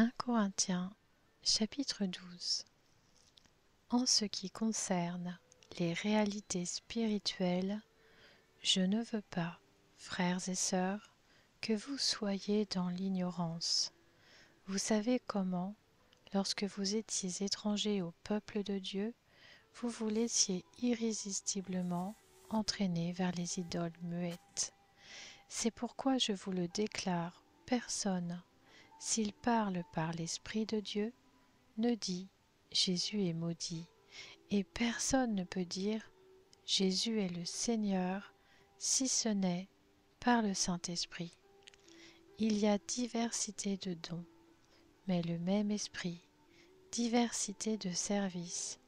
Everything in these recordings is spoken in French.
1 Corinthiens, chapitre 12. En ce qui concerne les réalités spirituelles, je ne veux pas, frères et sœurs, que vous soyez dans l'ignorance. Vous savez comment, lorsque vous étiez étrangers au peuple de Dieu, vous vous laissiez irrésistiblement entraîner vers les idoles muettes. C'est pourquoi je vous le déclare, personne, s'il parle par l'Esprit de Dieu, ne dit « Jésus est maudit », et personne ne peut dire « Jésus est le Seigneur », si ce n'est par le Saint-Esprit. Il y a diversité de dons, mais le même Esprit, diversité de services,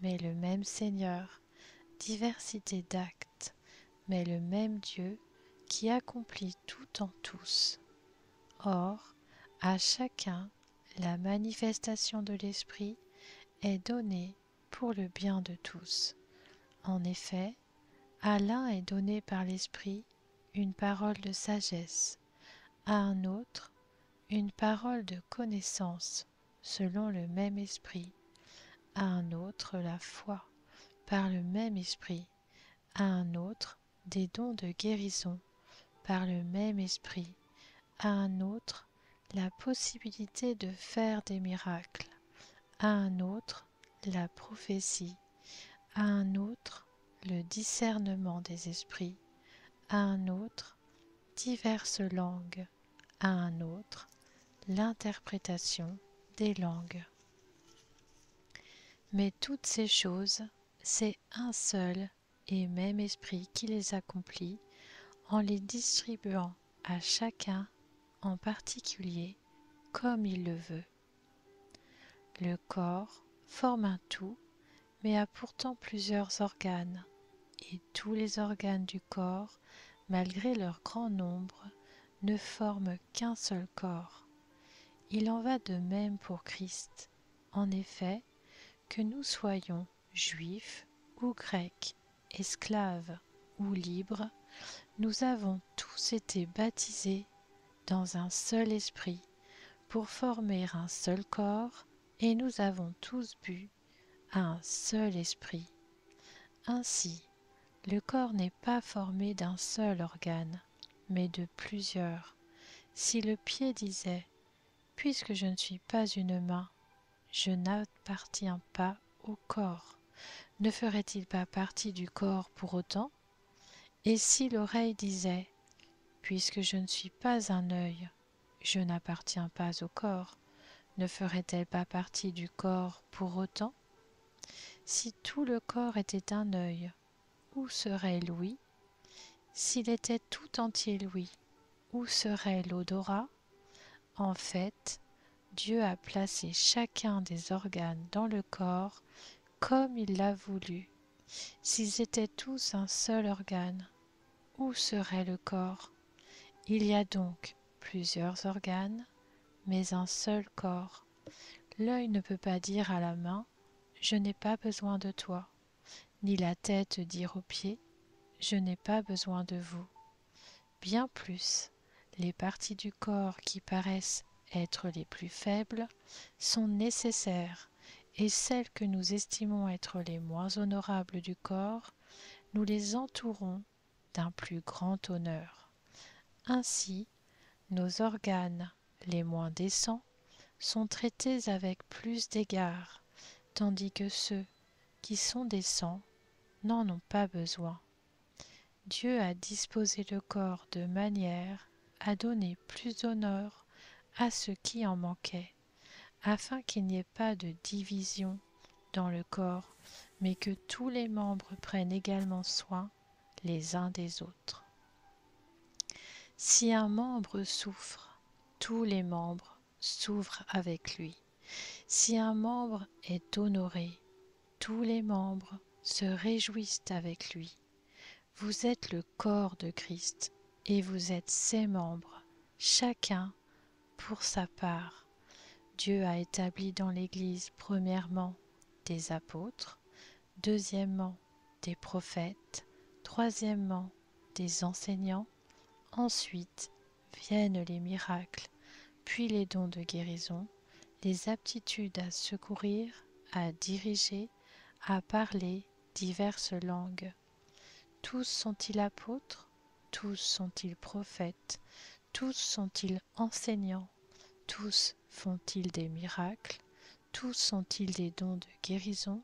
mais le même Seigneur, diversité d'actes, mais le même Dieu qui accomplit tout en tous. Or, à chacun, la manifestation de l'Esprit est donnée pour le bien de tous. En effet, à l'un est donné par l'Esprit une parole de sagesse, à un autre une parole de connaissance selon le même Esprit, à un autre la foi par le même Esprit, à un autre des dons de guérison par le même Esprit, à un autre la possibilité de faire des miracles, à un autre la prophétie, à un autre le discernement des esprits, à un autre diverses langues, à un autre l'interprétation des langues. Mais toutes ces choses, c'est un seul et même esprit qui les accomplit en les distribuant à chacun en particulier comme il le veut. Le corps forme un tout, mais a pourtant plusieurs organes, et tous les organes du corps, malgré leur grand nombre, ne forment qu'un seul corps. Il en va de même pour Christ. En effet, que nous soyons juifs ou grecs, esclaves ou libres, nous avons tous été baptisés dans un seul esprit pour former un seul corps, et nous avons tous bu à un seul esprit. Ainsi, le corps n'est pas formé d'un seul organe, mais de plusieurs. Si le pied disait « Puisque je ne suis pas une main, je n'appartiens pas au corps », ne ferait-il pas partie du corps pour autant? Et si l'oreille disait « Puisque je ne suis pas un œil, je n'appartiens pas au corps », ne ferait-elle pas partie du corps pour autant? Si tout le corps était un œil, où serait l'ouïe? S'il était tout entier l'ouïe, où serait l'odorat? En fait, Dieu a placé chacun des organes dans le corps comme il l'a voulu. S'ils étaient tous un seul organe, où serait le corps? Il y a donc plusieurs organes, mais un seul corps. L'œil ne peut pas dire à la main « Je n'ai pas besoin de toi », ni la tête dire aux pieds « Je n'ai pas besoin de vous ». Bien plus, les parties du corps qui paraissent être les plus faibles sont nécessaires, et celles que nous estimons être les moins honorables du corps, nous les entourons d'un plus grand honneur. Ainsi, nos organes les moins décents sont traités avec plus d'égard, tandis que ceux qui sont décents n'en ont pas besoin. Dieu a disposé le corps de manière à donner plus d'honneur à ce qui en manquait, afin qu'il n'y ait pas de division dans le corps, mais que tous les membres prennent également soin les uns des autres. Si un membre souffre, tous les membres souffrent avec lui. Si un membre est honoré, tous les membres se réjouissent avec lui. Vous êtes le corps de Christ, et vous êtes ses membres, chacun pour sa part. Dieu a établi dans l'Église premièrement des apôtres, deuxièmement des prophètes, troisièmement des enseignants, ensuite viennent les miracles, puis les dons de guérison, les aptitudes à secourir, à diriger, à parler diverses langues. Tous sont-ils apôtres? Tous sont-ils prophètes? Tous sont-ils enseignants? Tous font-ils des miracles? Tous ont-ils des dons de guérison?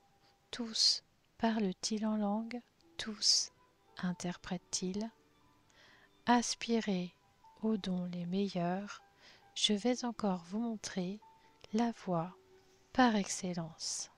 Tous parlent-ils en langue? Tous interprètent-ils? Aspirez aux dons les meilleurs, je vais encore vous montrer la voie par excellence.